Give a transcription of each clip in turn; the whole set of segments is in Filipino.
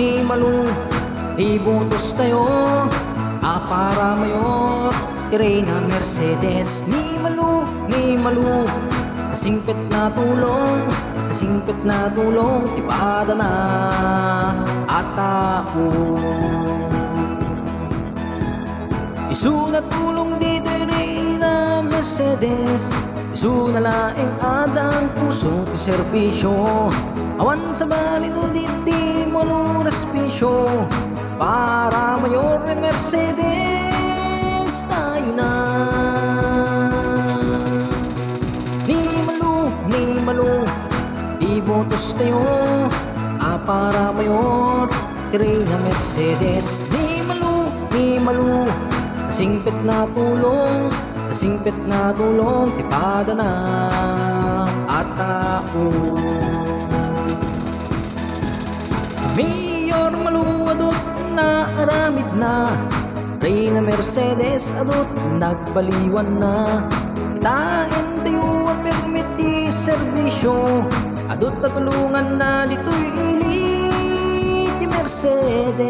ni Malu, ibotos tayo para mayor. Reyna Mercedes ni Malu, kasingpit na tulong, kasingpit na tulong, ipada na at ako. Isu na tulong dito Reyna Mercedes, isu na laing adang pusong serbisyo. Awan sa balito diti mo respisyo, para mayor Mercedes tayo na. Ni Malu, ibotos tayo para mayor. Reyna Mercedes ni Malu, kasingpit na tulong, kasingpit na tulong, ipada na at ako. Mayor Malu adot na aramid na, Reyna Mercedes adot nagbaliwan na. Itahin tayo ang permit di serbisyo, adot na tulungan na dito'y ilit di Mercedes.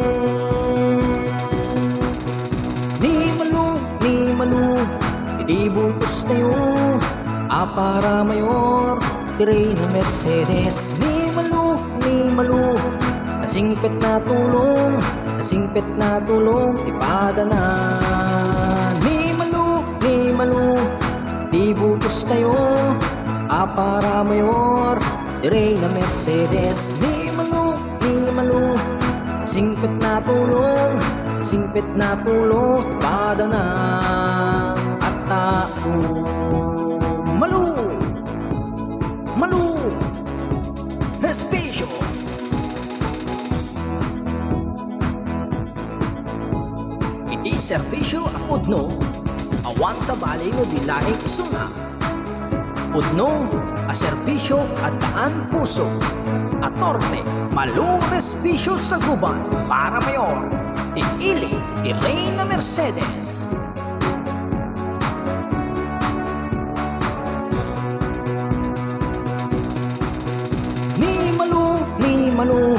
Ni Malu, idibutos tayo para mayor. Reyna Mercedes ni Malu, kasingpit na tulong, kasingpit na tulong, ipada na. Ni Malu, idibutos tayo para mayor. Reyna Mercedes ni Malu, kasingpit na tulong, kasingpit na tulong, ipada na at ako. Malu, respisyo. Iti serbisyo ang pudno, awan sa balay mo dilahing isuna. Pudno, a serbisyo at daan puso. Atorne, Malu respisyo sa guban para mayor. Iili, Reyna Mercedes. Ni Malu,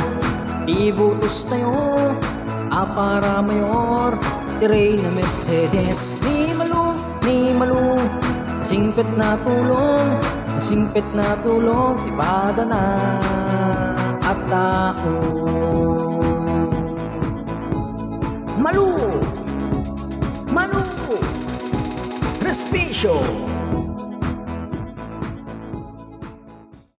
ibutos tayo para mayor. Reyna Mercedes ni Malu, kasingpit na tulong, kasingpit na tulong, ipada na at ako. Malu, respisyo.